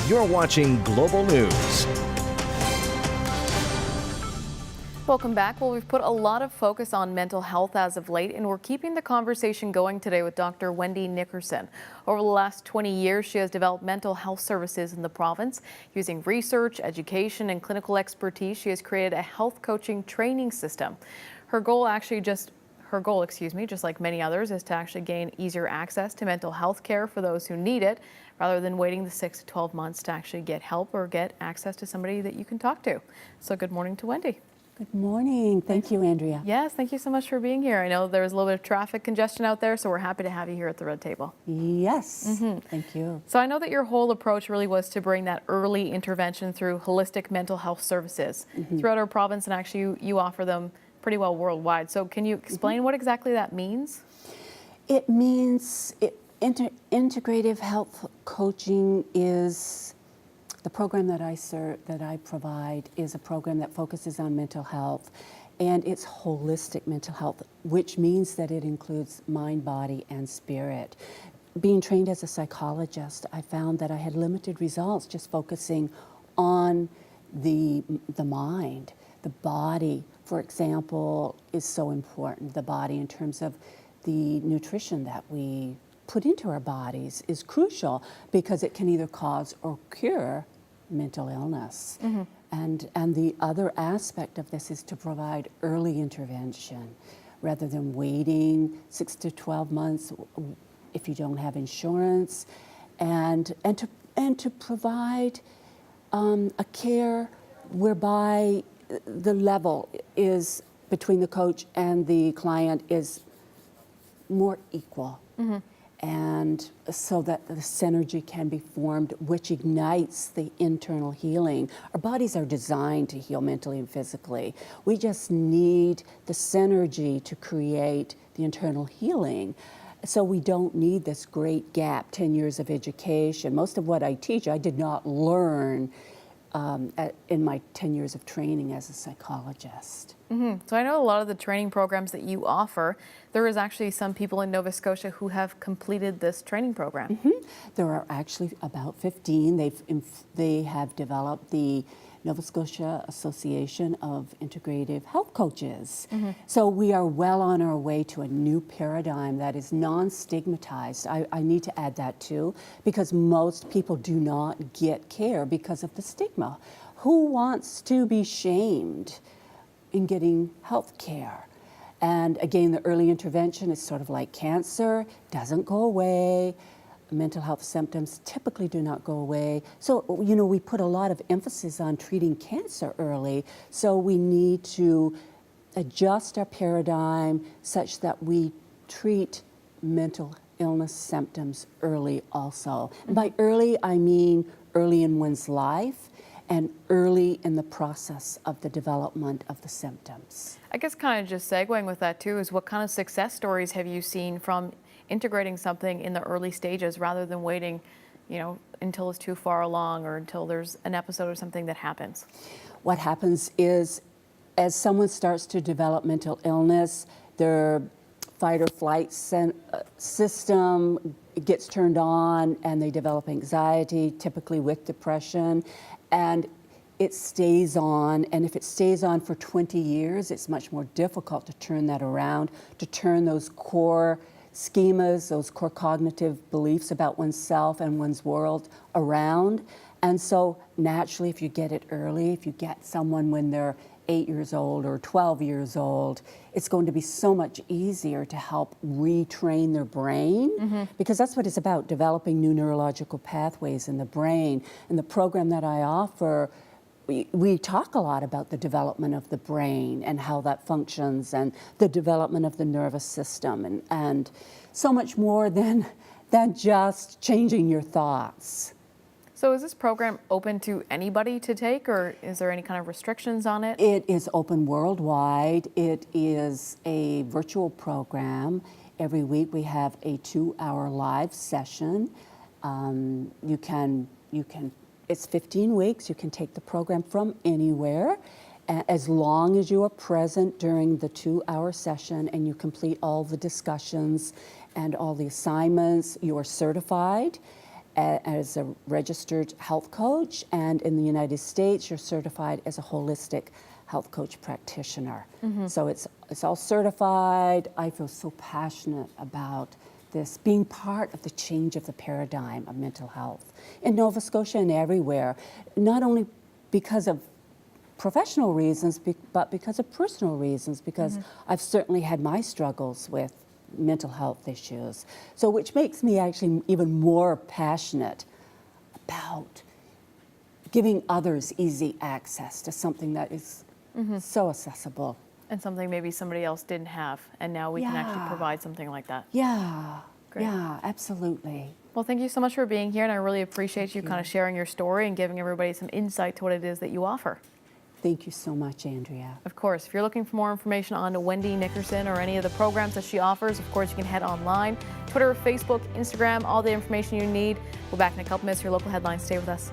You're watching Global News. Welcome back. Well, we've put a lot of focus on mental health as of late, and we're keeping the conversation going today with Dr. Wendy Nickerson. Over the last 20 years, she has developed mental health services in the province. Using research, education, and clinical expertise, she has created a health coaching training system. Her goal, just like many others, is to actually gain easier access to mental health care for those who need it, rather than waiting the 6 to 12 months to actually get help or get access to somebody that you can talk to. So good morning to Wendy. Good morning. Thank you, Andrea. Yes, thank you so much for being here. I know there was a little bit of traffic congestion out there, so we're happy to have you here at the Red Table. Yes, thank you. So I know that your whole approach really was to bring that early intervention through holistic mental health services throughout our province, and actually you offer them pretty well worldwide. So can you explain what exactly that means? It means integrative health coaching is the program that I provide is a program that focuses on mental health, and it's holistic mental health, which means that it includes mind, body, and spirit. Being trained as a psychologist, I found that I had limited results just focusing on the mind. The body, for example, is so important. The body, in terms of the nutrition that we put into our bodies, is crucial because it can either cause or cure mental illness. And the other aspect of this is to provide early intervention rather than waiting 6 to 12 months if you don't have insurance, and to provide a care whereby the level is between the coach and the client is more equal. And so that the synergy can be formed, which ignites the internal healing. Our bodies are designed to heal mentally and physically. We just need the synergy to create the internal healing. So we don't need this great gap, 10 years of education. Most of what I teach, I did not learn in my 10 years of training as a psychologist. So I know a lot of the training programs that you offer, there is actually some people in Nova Scotia who have completed this training program. There are actually about 15. They have developed the Nova Scotia Association of Integrative Health Coaches. So we are well on our way to a new paradigm that is non-stigmatized. I need to add that too, because most people do not get care because of the stigma. Who wants to be shamed in getting health care? And again, the early intervention is sort of like cancer, doesn't go away. Mental health symptoms typically do not go away. So, you know, we put a lot of emphasis on treating cancer early, so we need to adjust our paradigm such that we treat mental illness symptoms early also. And by early, I mean early in one's life and early in the process of the development of the symptoms. I guess kind of just segueing with that too is what kind of success stories have you seen from integrating something in the early stages rather than waiting, you know, until it's too far along or until there's an episode or something that happens? What happens is, as someone starts to develop mental illness, their fight or flight system gets turned on and they develop anxiety, typically with depression, and it stays on. And if it stays on for 20 years, it's much more difficult to turn that around, to turn those core schemas, those core cognitive beliefs about oneself and one's world around. And so naturally, if you get it early, if you get someone when they're 8 years old or 12 years old, it's going to be so much easier to help retrain their brain, because that's what it's about, developing new neurological pathways in the brain. And the program that I offer, we talk a lot about the development of the brain and how that functions, and the development of the nervous system, and so much more than just changing your thoughts. So is this program open to anybody to take, or is there any kind of restrictions on it? It is open worldwide. It is a virtual program. Every week we have a 2-hour live session. It's 15 weeks. You can take the program from anywhere, as long as you are present during the 2-hour session and you complete all the discussions and all the assignments. You are certified, as a registered health coach, and in the United States, you're certified as a holistic health coach practitioner. So it's all certified. I feel so passionate about this being part of the change of the paradigm of mental health in Nova Scotia and everywhere, not only because of professional reasons, but because of personal reasons, because I've certainly had my struggles with mental health issues. So which makes me actually even more passionate about giving others easy access to something that is so accessible. And something maybe somebody else didn't have, and now we can actually Yeah. provide something like that. Yeah, Great. yeah, absolutely. Well, thank you so much for being here, and I really appreciate you kind of sharing your story and giving everybody some insight to what it is that you offer. Thank you so much, Andrea. Of course, if you're looking for more information on Wendy Nickerson or any of the programs that she offers, of course, you can head online, Twitter, Facebook, Instagram, all the information you need. We'll be back in a couple minutes. Your local headlines. Stay with us.